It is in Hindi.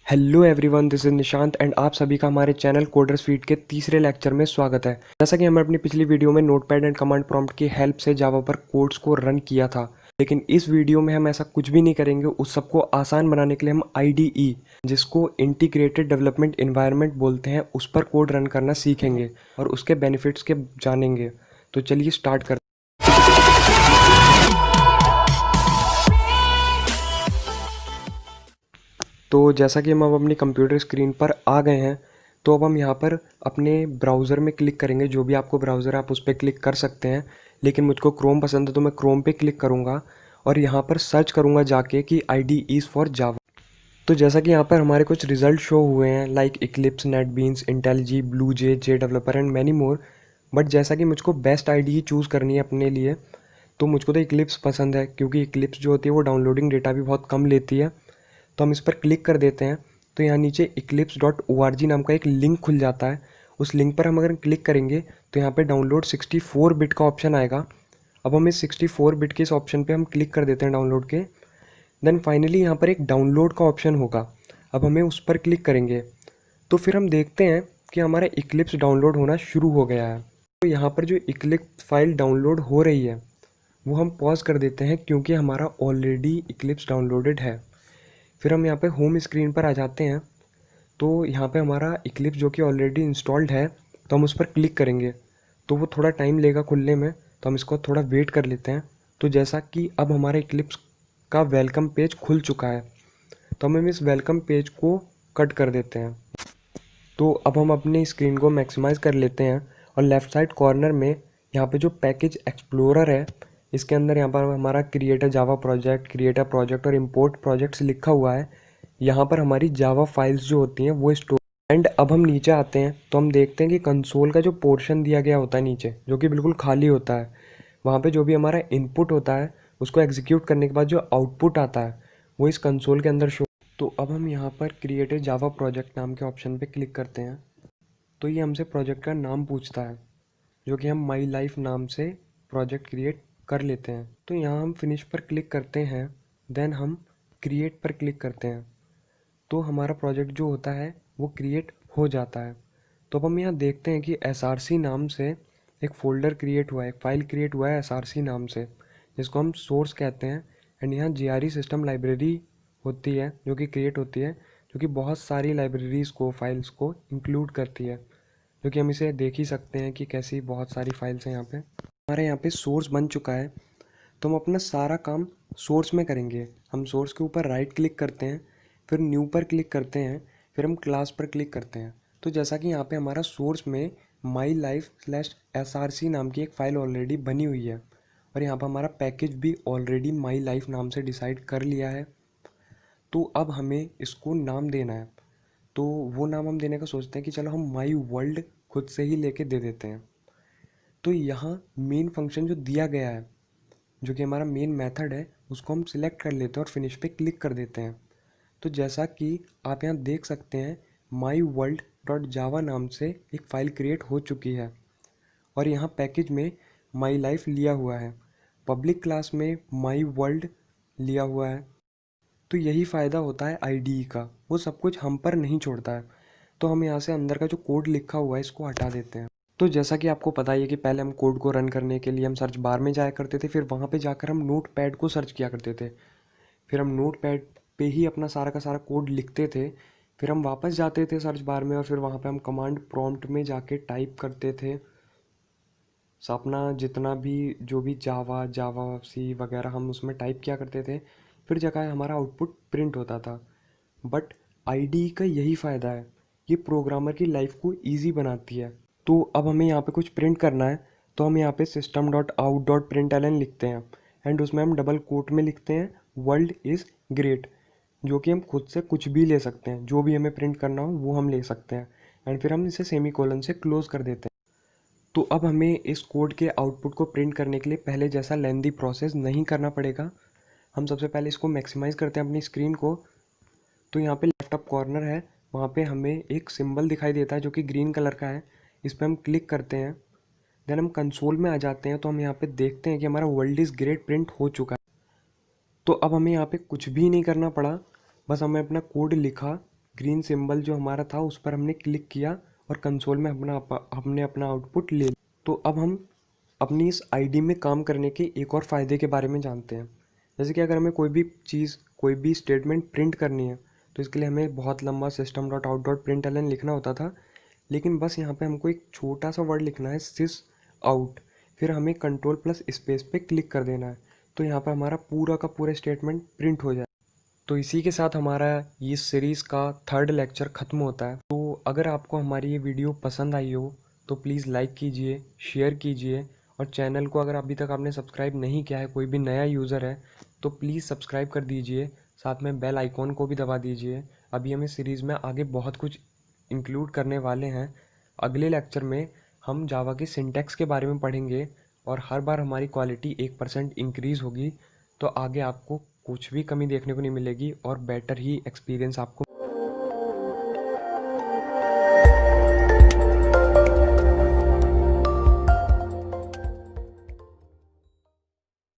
Hello everyone, this is Nishant and आप सभी का हमारे चैनल कोडर स्वीट के तीसरे लेक्चर में स्वागत है। जैसा कि हमने अपनी पिछली वीडियो में नोटपैड एंड कमांड प्रॉम्प्ट की हेल्प से जावा पर कोड्स को रन किया था, लेकिन इस वीडियो में हम ऐसा कुछ भी नहीं करेंगे। उस सबको आसान बनाने के लिए हम आईडीई, जिसको इंटीग्रेटेड डेवलपमेंट एनवायरनमेंट बोलते हैं, उस पर कोड रन करना सीखेंगे और उसके बेनिफिट्स के जानेंगे। तो चलिए स्टार्ट करते हैं। तो जैसा कि हम अब अपनी कंप्यूटर स्क्रीन पर आ गए हैं, तो अब हम यहाँ पर अपने ब्राउज़र में क्लिक करेंगे। जो भी आपको ब्राउज़र आप उस पर क्लिक कर सकते हैं, लेकिन मुझको क्रोम पसंद है तो मैं क्रोम पे क्लिक करूँगा और यहाँ पर सर्च करूँगा जाके कि IDEs फॉर जावा। तो जैसा कि यहाँ पर हमारे कुछ रिजल्ट शो हुए हैं, like Eclipse, NetBeans, IntelliJ, BlueJ, J developer and many more. But जैसा कि मुझको बेस्ट IDE चूज़ करनी है अपने लिए, तो मुझको तो इक्लिप्स पसंद है, क्योंकि इक्लिप्स जो होती है वो डाउनलोडिंग डेटा भी बहुत कम लेती है। तो हम इस पर क्लिक कर देते हैं, तो यहाँ नीचे eclipse.org नाम का एक लिंक खुल जाता है। उस लिंक पर हम अगर क्लिक करेंगे तो यहाँ पे डाउनलोड 64 बिट का ऑप्शन आएगा। अब हम इस 64 बिट के इस ऑप्शन पे हम क्लिक कर देते हैं डाउनलोड के। देन फाइनली यहाँ पर एक डाउनलोड का ऑप्शन होगा, अब हमें उस पर क्लिक करेंगे तो फिर हम देखते हैं कि हमारा इक्लिप्स डाउनलोड होना शुरू हो गया है। तो यहाँ पर जो इक्लिप्स फाइल डाउनलोड हो रही है वो हम पॉज कर देते हैं, क्योंकि हमारा ऑलरेडी इक्लिप्स डाउनलोडेड है। फिर हम यहाँ पे होम स्क्रीन पर आ जाते हैं, तो यहाँ पे हमारा इक्लिप्स जो कि ऑलरेडी इंस्टॉल्ड है, तो हम उस पर क्लिक करेंगे तो वो थोड़ा टाइम लेगा खुलने में, तो हम इसको थोड़ा वेट कर लेते हैं। तो जैसा कि अब हमारे इक्लिप्स का वेलकम पेज खुल चुका है, तो हम इस वेलकम पेज को कट कर देते हैं। तो अब हम अपनी स्क्रीन को मैक्सिमाइज़ कर लेते हैं और लेफ़्ट साइड कॉर्नर में यहाँ पे जो पैकेज एक्सप्लोरर है, इसके अंदर यहाँ पर हमारा create a Java project, create a project और इंपोर्ट प्रोजेक्ट्स लिखा हुआ है। यहाँ पर हमारी जावा फाइल्स जो होती हैं वो स्टोर। एंड अब हम नीचे आते हैं तो हम देखते हैं कि कंसोल का जो पोर्शन दिया गया होता है नीचे, जो कि बिल्कुल खाली होता है, वहाँ पे जो भी हमारा इनपुट होता है उसको एग्जीक्यूट करने के बाद जो आउटपुट आता है वो इस कंसोल के अंदर शो। तो अब हम यहाँ पर क्रिएट अ जावा प्रोजेक्ट नाम के ऑप्शन पे क्लिक करते हैं, तो ये हमसे प्रोजेक्ट का नाम पूछता है, जो कि हम माई लाइफ नाम से प्रोजेक्ट क्रिएट कर लेते हैं। तो यहाँ हम फिनिश पर क्लिक करते हैं, देन हम क्रिएट पर क्लिक करते हैं, तो हमारा प्रोजेक्ट जो होता है वो क्रिएट हो जाता है। तो अब हम यहाँ देखते हैं कि SRC नाम से एक फ़ोल्डर क्रिएट हुआ है, एक फ़ाइल क्रिएट हुआ है SRC नाम से, जिसको हम सोर्स कहते हैं। एंड यहाँ JRE सिस्टम लाइब्रेरी होती है जो कि क्रिएट होती है, जो कि बहुत सारी लाइब्रेरीज़ को, फाइल्स को इंक्लूड करती है, जो कि हम इसे देख ही सकते हैं कि कैसी बहुत सारी फाइल्स हैं यहाँ पे। हमारे यहाँ पे सोर्स बन चुका है, तो हम अपना सारा काम सोर्स में करेंगे। हम सोर्स के ऊपर राइट क्लिक करते हैं, फिर न्यू पर क्लिक करते हैं, फिर हम क्लास पर क्लिक करते हैं। तो जैसा कि यहाँ पे हमारा सोर्स में माई लाइफ स्लैश SRC नाम की एक फ़ाइल ऑलरेडी बनी हुई है, और यहाँ पर हमारा पैकेज भी ऑलरेडी माई लाइफ नाम से डिसाइड कर लिया है। तो अब हमें इसको नाम देना है, तो वो नाम हम देने का सोचते हैं कि चलो हम माई वर्ल्ड खुद से ही लेके दे देते हैं। तो यहाँ मेन फंक्शन जो दिया गया है, जो कि हमारा मेन मेथड है, उसको हम सिलेक्ट कर लेते हैं और फिनिश पे क्लिक कर देते हैं। तो जैसा कि आप यहाँ देख सकते हैं, माई वर्ल्ड डॉट जावा नाम से एक फ़ाइल क्रिएट हो चुकी है, और यहाँ पैकेज में माई लाइफ लिया हुआ है, पब्लिक क्लास में माई वर्ल्ड लिया हुआ है। तो यही फ़ायदा होता है IDE का, वो सब कुछ हम पर नहीं छोड़ता है। तो हम यहाँ से अंदर का जो कोड लिखा हुआ है इसको हटा देते हैं। तो जैसा कि आपको पता ही है कि पहले हम कोड को रन करने के लिए हम सर्च बार में जाया करते थे, फिर वहाँ पे जाकर हम नोट पैड को सर्च किया करते थे, फिर हम नोट पैड पे ही अपना सारा का सारा कोड लिखते थे, फिर हम वापस जाते थे सर्च बार में और फिर वहाँ पे हम कमांड प्रॉम्प्ट में जाके टाइप करते थे अपना जितना भी, जो भी जावा, जावा सी वगैरह हम उसमें टाइप किया करते थे, फिर जगह हमारा आउटपुट प्रिंट होता था। बट IDE का यही फ़ायदा है, ये प्रोग्रामर की लाइफ को ईजी बनाती है। तो अब हमें यहाँ पे कुछ प्रिंट करना है, तो हम यहाँ पे system.out.println लिखते हैं, एंड उसमें हम डबल कोट में लिखते हैं वर्ल्ड इज़ ग्रेट, जो कि हम खुद से कुछ भी ले सकते हैं, जो भी हमें प्रिंट करना हो वो हम ले सकते हैं, एंड फिर हम इसे सेमीकोलन से क्लोज़ कर देते हैं। तो अब हमें इस कोड के आउटपुट को प्रिंट करने के लिए पहले जैसा लेंदी प्रोसेस नहीं करना पड़ेगा। हम सबसे पहले इसको मैक्सिमाइज़ करते हैं अपनी स्क्रीन को। तो यहाँ पे लेफ्ट अप कॉर्नर है, वहाँ पे हमें एक सिंबल दिखाई देता है जो कि ग्रीन कलर का है, इस पर हम क्लिक करते हैं। देन हम कंसोल में आ जाते हैं, तो हम यहाँ पे देखते हैं कि हमारा वर्ल्ड इज़ ग्रेट प्रिंट हो चुका है। तो अब हमें यहाँ पे कुछ भी नहीं करना पड़ा, बस हमें अपना कोड लिखा ग्रीन सिंबल जो हमारा था उस पर हमने क्लिक किया और कंसोल में हमने अपना आउटपुट ले लिया। तो अब हम अपनी इस आईडी में काम करने के एक और फ़ायदे के बारे में जानते हैं। जैसे कि अगर हमें कोई भी चीज़, कोई भी स्टेटमेंट प्रिंट करनी है तो इसके लिए हमें बहुत लंबा system.out.println लिखना होता था, लेकिन बस यहाँ पे हमको एक छोटा सा वर्ड लिखना है sys out, फिर हमें कंट्रोल प्लस स्पेस पे क्लिक कर देना है, तो यहाँ पर हमारा पूरा का पूरा स्टेटमेंट प्रिंट हो जाए। तो इसी के साथ हमारा ये सीरीज़ का 3rd लेक्चर ख़त्म होता है। तो अगर आपको हमारी ये वीडियो पसंद आई हो तो प्लीज़ लाइक कीजिए, शेयर कीजिए, और चैनल को अगर अभी तक आपने सब्सक्राइब नहीं किया है, कोई भी नया यूज़र है तो प्लीज़ सब्सक्राइब कर दीजिए, साथ में बेल आइकॉन को भी दबा दीजिए। अभी हम इस सीरीज़ में आगे बहुत कुछ इंक्लूड करने वाले हैं। अगले लेक्चर में हम जावा के सिंटैक्स के बारे में पढ़ेंगे और हर बार हमारी क्वालिटी 1% इंक्रीज़ होगी, तो आगे आपको कुछ भी कमी देखने को नहीं मिलेगी और बेटर ही एक्सपीरियंस आपको